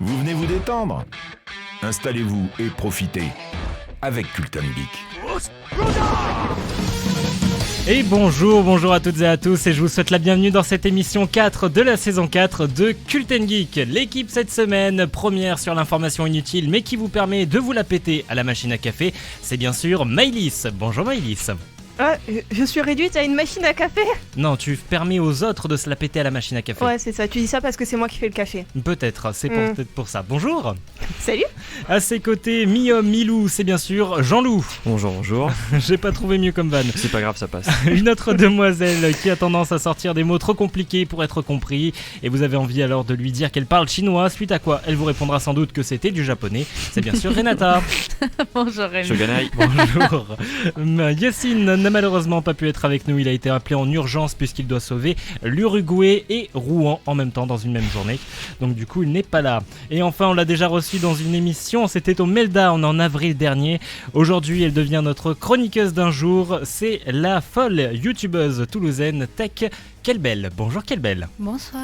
Vous venez vous détendre. Installez-vous et profitez avec Culten Geek. Et bonjour à toutes et à tous, et je vous souhaite la bienvenue dans cette émission 4 de la saison 4 de Culten Geek. L'équipe cette semaine, première sur l'information inutile mais qui vous permet de vous la péter à la machine à café, c'est bien sûr Maëlys. Bonjour Maëlys. Ah, je suis réduite à une machine à café? Non, tu permets aux autres de se la péter à la machine à café. Ouais, c'est ça, tu dis ça parce que c'est moi qui fais le café. Peut-être, c'est peut-être pour ça. Bonjour. Salut. À ses côtés, mi-homme, mi-loup, c'est bien sûr Jean-Loup. Bonjour. J'ai pas trouvé mieux comme vanne. C'est pas grave, ça passe. Une autre demoiselle qui a tendance à sortir des mots trop compliqués pour être compris, et vous avez envie alors de lui dire qu'elle parle chinois, suite à quoi elle vous répondra sans doute que c'était du japonais. C'est bien sûr Renata. Bonjour Rémi. Shoganai. Bonjour. Yassine n'a malheureusement pas pu être avec nous, il a été appelé en urgence puisqu'il doit sauver l'Uruguay et Rouen en même temps dans une même journée. Donc du coup il n'est pas là. Et enfin on l'a déjà reçu dans une émission, c'était au Meltdown en avril dernier. Aujourd'hui elle devient notre chroniqueuse d'un jour, c'est la folle youtubeuse toulousaine Tech Kelbel. Bonjour Kelbel. Bonsoir.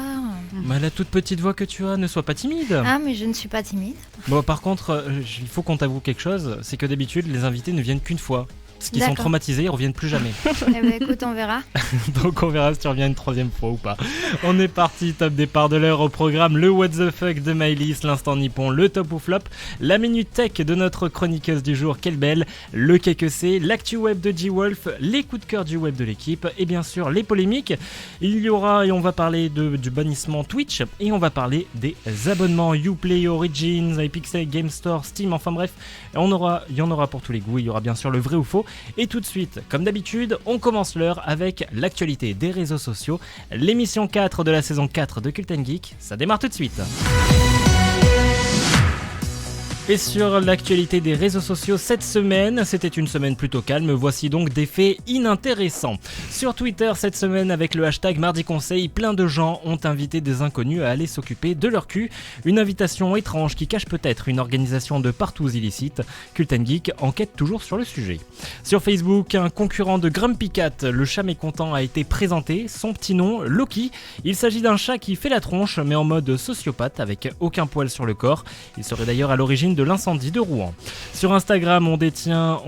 La toute petite voix que tu as, ne sois pas timide. Ah mais je ne suis pas timide. Bon par contre il faut qu'on t'avoue quelque chose, c'est que d'habitude les invités ne viennent qu'une fois. Parce qu'ils sont traumatisés, ils reviennent plus jamais. Eh ben écoute, on verra. Donc on verra si tu reviens une troisième fois ou pas. On est parti, top départ de l'heure au programme, le What the fuck de Maëlys, l'instant nippon, le top ou flop, la minute tech de notre chroniqueuse du jour, Kelbel, le KQC, l'actu web de G-Wolf, les coups de cœur du web de l'équipe et bien sûr les polémiques. Il y aura, et on va parler du bannissement Twitch et on va parler des abonnements Uplay, Origins, Epic Game Store, Steam, enfin bref, il y en aura pour tous les goûts, il y aura bien sûr le vrai ou faux. Et tout de suite, comme d'habitude, on commence l'heure avec l'actualité des réseaux sociaux. L'émission 4 de la saison 4 de Culten Geek, ça démarre tout de suite. Et sur l'actualité des réseaux sociaux cette semaine, c'était une semaine plutôt calme, voici donc des faits inintéressants. Sur Twitter cette semaine avec le hashtag Mardi Conseil, plein de gens ont invité des inconnus à aller s'occuper de leur cul. Une invitation étrange qui cache peut-être une organisation de partous illicites. Culten Geek enquête toujours sur le sujet. Sur Facebook, un concurrent de Grumpy Cat, le chat mécontent, a été présenté, son petit nom, Loki. Il s'agit d'un chat qui fait la tronche mais en mode sociopathe avec aucun poil sur le corps. Il serait d'ailleurs à l'origine de l'incendie de Rouen. Sur Instagram, on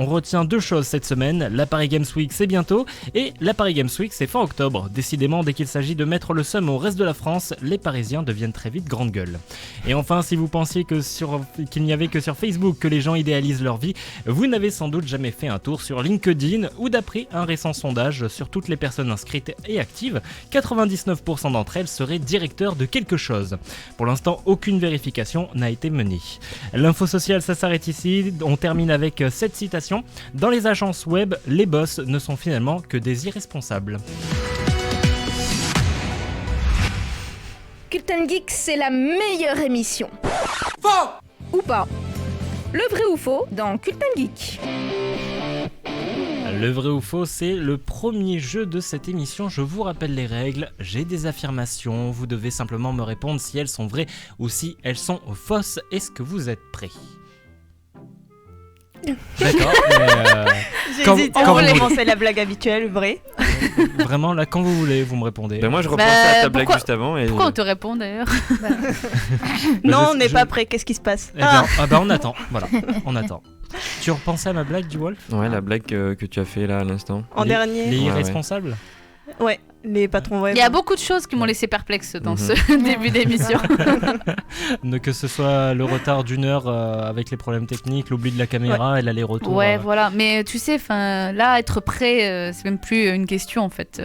retient deux choses cette semaine. La Paris Games Week, c'est bientôt, et la Paris Games Week, c'est fin octobre. Décidément, dès qu'il s'agit de mettre le seum au reste de la France, les Parisiens deviennent très vite grande gueule. Et enfin, si vous pensiez qu'il n'y avait que sur Facebook que les gens idéalisent leur vie, vous n'avez sans doute jamais fait un tour sur LinkedIn, où d'après un récent sondage sur toutes les personnes inscrites et actives, 99% d'entre elles seraient directeurs de quelque chose. Pour l'instant, aucune vérification n'a été menée. L'info sociale, ça s'arrête ici. On termine avec cette citation. Dans les agences web, les boss ne sont finalement que des irresponsables. Culten Geek, c'est la meilleure émission. Faux ou pas? Le vrai ou faux dans Culten Geek. Le vrai ou faux, c'est le premier jeu de cette émission. Je vous rappelle les règles. J'ai des affirmations. Vous devez simplement me répondre si elles sont vraies ou si elles sont fausses. Est-ce que vous êtes prêts? D'accord. J'hésite. Vraiment, c'est la blague habituelle, vrai. Vraiment, là, quand vous voulez, vous me répondez. Ben moi je repensais à ta blague juste avant. Et... Pourquoi on te répond d'ailleurs? Non, on n'est pas prêt. Qu'est-ce qui se passe? On attend. Voilà, on attend. Tu repensais à ma blague du Wolf? Ouais, la blague que tu as fait là à l'instant. En dernier. Les irresponsables? Ouais. Les patrons web. Il y a beaucoup de choses qui m'ont laissé perplexe dans ce début d'émission. Que ce soit le retard d'une heure avec les problèmes techniques, l'oubli de la caméra et l'aller-retour. Ouais, voilà. Mais tu sais, là, être prêt, c'est même plus une question en fait.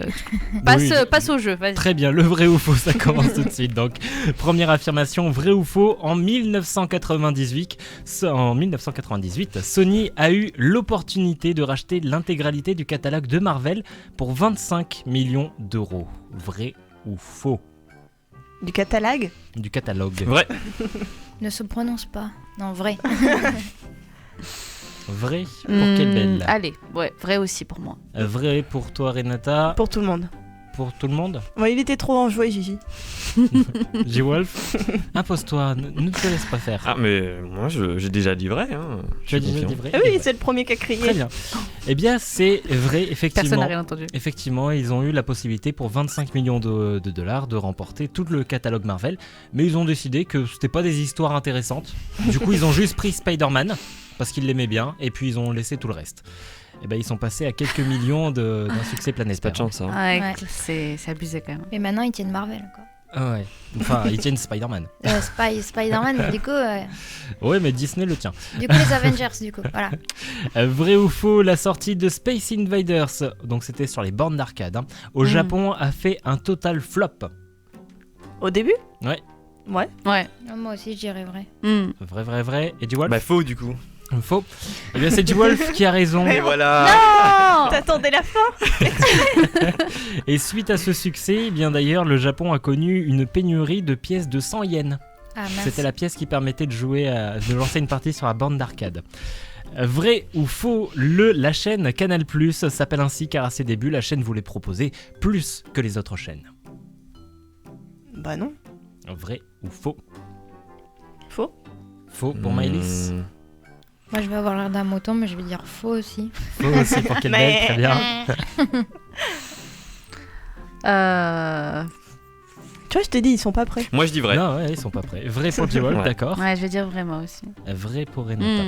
Passe au jeu, vas-y. Très bien, le vrai ou faux, ça commence tout de suite. Donc, première affirmation, vrai ou faux, en 1998, Sony a eu l'opportunité de racheter l'intégralité du catalogue de Marvel pour 25 millions d'euros. Vrai ou faux? Du catalogue? Du catalogue. Vrai. Ne se prononce pas. Non, vrai. Vrai pour Kelbel. Allez, ouais, vrai aussi pour moi. Vrai pour toi, Renata. Pour tout le monde. pour tout le monde. Ouais, il était trop enjoué, Gigi. G-Wolf, impose-toi, ne te laisse pas faire. Ah, mais moi, j'ai déjà dit vrai. Hein. Tu as Je suis déjà confiant. dit vrai? Ah oui, c'est le premier qui a crié. Très bien. Eh bien, c'est vrai, Personne effectivement. n'a rien entendu. Effectivement, ils ont eu la possibilité pour 25 millions de dollars de remporter tout le catalogue Marvel, mais ils ont décidé que c'était pas des histoires intéressantes. Du coup, ils ont juste pris Spider-Man parce qu'ils l'aimaient bien, et puis ils ont laissé tout le reste. Et ben, ils sont passés à quelques millions d'un succès C'est planétaire. pas de chance, hein. Ouais, Ouais. c'est abusé quand même. Mais maintenant, ils tiennent Marvel, quoi. Ah ouais. Enfin, ils tiennent Spider-Man. Spider-Man, du coup, Ouais, mais Disney le tient. les Avengers, du coup, voilà. Vrai ou faux, la sortie de Space Invaders, donc c'était sur les bornes d'arcade, hein, au Japon a fait un total flop. Au début Ouais. Ouais. Ouais. Moi aussi, je dirais vrai. Vrai. Et D-Wolf? Bah, faux, du coup. Faux. Eh bien, c'est D-Wolf qui a raison. Et voilà. Non. T'attendais la fin. Et suite à ce succès, eh bien d'ailleurs, le Japon a connu une pénurie de pièces de 100 yens. Ah, mince. C'était la pièce qui permettait de lancer une partie sur la borne d'arcade. Vrai ou faux, la chaîne Canal+ s'appelle ainsi car à ses débuts, la chaîne voulait proposer plus que les autres chaînes. Bah non. Vrai ou faux? Faux. Faux pour Maëlys. Moi, je vais avoir l'air d'un mouton, mais je vais dire faux aussi. Faux aussi pour Kelbel, très bien. Tu vois, je t'ai dit, ils sont pas prêts. Moi, je dis vrai. Non, ouais, ils sont pas prêts. Vrai pour J-Wolf, Ouais. d'accord. Ouais, je vais dire vraiment aussi. Vrai pour Renata.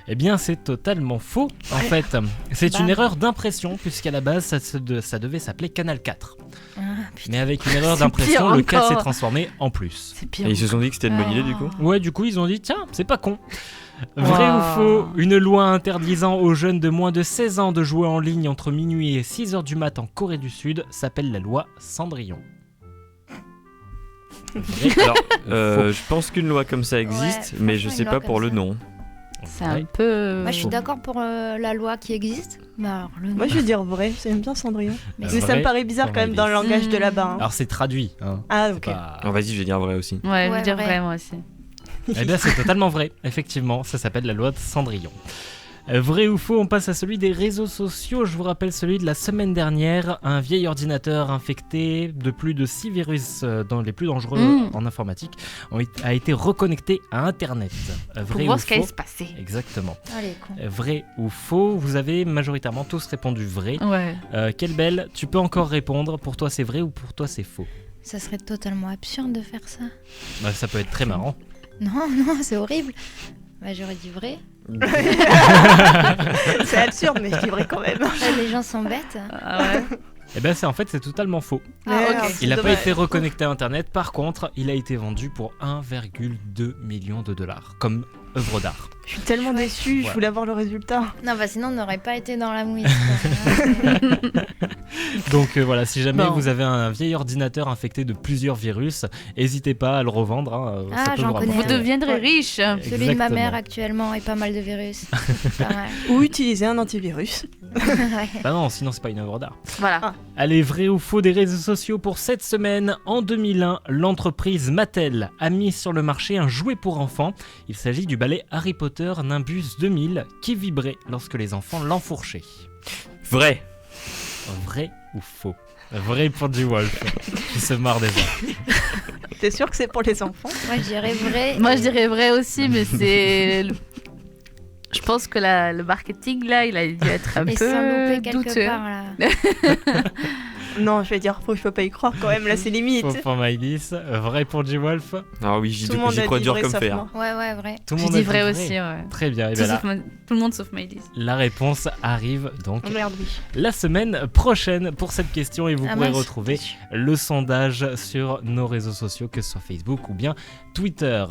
Eh bien, c'est totalement faux, en fait. C'est une erreur d'impression, puisqu'à la base, ça devait s'appeler Canal 4. Ah, putain. Mais avec une erreur C'est d'impression, pire le 4 s'est encore. transformé en plus. C'est pire. Et ils se sont dit que c'était une bonne idée, du coup. Ouais, du coup, ils ont dit, tiens, c'est pas con. Vrai Wow. ou faux, une loi interdisant aux jeunes de moins de 16 ans de jouer en ligne entre minuit et 6h du mat en Corée du Sud s'appelle la loi Cendrillon. Vrai. Alors, je pense qu'une loi comme ça existe, Ouais, mais je franchement, sais une pas loi pour comme le ça. nom. C'est Ouais. un peu. Moi, je suis d'accord pour la loi qui existe. Mais alors, le Moi, je vais dire vrai. J'aime bien Cendrillon. Mais Mais ça Vrai me paraît bizarre pour quand même dans le Maëlys. langage de là-bas. hein. Alors c'est traduit. Hein. Ah, C'est ok. pas- Oh, vas-y, je vais dire vrai aussi. Ouais, je Ouais, vais dire vrai. vrai moi aussi. Eh bien, c'est totalement vrai. Effectivement, ça s'appelle la loi de Cendrillon. Vrai ou faux, on passe à celui des réseaux sociaux. Je vous rappelle celui de la semaine dernière. Un vieil ordinateur infecté de plus de 6 virus dans les plus dangereux en informatique a été reconnecté à Internet. Pour Vrai voir ou ce qui allait faux? se passer. Exactement. Allez, con. Vrai ou faux? Vous avez majoritairement tous répondu vrai. Ouais. Kelbel, tu peux encore répondre. Pour toi, c'est vrai ou pour toi, c'est faux? Ça serait totalement absurde de faire ça. Bah, ça peut être très marrant. Non, c'est horrible. Bah, j'aurais dit vrai. C'est absurde, mais je dis vrai quand même. Les gens sont bêtes. Ah ouais. Eh ben, en fait, c'est totalement faux. Ah, ok. Merde, Il n'a pas dommage. été reconnecté à Internet, par contre, il a été vendu pour 1,2 million de dollars comme œuvre d'art. Je suis tellement déçue, je Voilà. voulais avoir le résultat. Non, bah sinon, on n'aurait pas été dans la mouise. quoi. Donc voilà, si jamais Bon. vous avez un vieil ordinateur infecté de plusieurs virus, n'hésitez pas à le revendre. Hein, Ah, ça peut j'en vous connais Vous rapporter. un. deviendrez Ouais. riche. Celui de ma Exactement. mère actuellement et pas mal de virus. Pas mal. Ou utiliser un antivirus. Ouais. Bah non, sinon c'est pas une œuvre d'art. Voilà. Allez, vrai ou faux des réseaux sociaux pour cette semaine. En 2001, l'entreprise Mattel a mis sur le marché un jouet pour enfants. Il s'agit du balai Harry Potter Nimbus 2000 qui vibrait lorsque les enfants l'enfourchaient. Vrai. Vrai ou faux? Vrai pour G-Wolf, qui se marre déjà. T'es sûr que c'est pour les enfants? Moi, je dirais vrai. Moi je dirais vrai aussi, mais c'est. Je pense que le marketing là, il a dû être un Ils sont peu loupés quelque douteux. part là. Non, je vais dire faux, je peux pas y croire quand même, là c'est limite. Faux pour Maëlys, vrai pour G-Wolf. Ah oui, j'y Tout le monde a crois dit dur vrai comme sauf fer. moi. Ouais, vrai. Tout le Je monde dis a dit vrai aussi, ouais. Très bien, et Tout, bien là, tout le monde sauf Maëlys. la réponse arrive donc Oh merde, oui. la semaine prochaine pour cette question et vous Ah, pourrez mince. retrouver le sondage sur nos réseaux sociaux, que ce soit Facebook ou bien Twitter.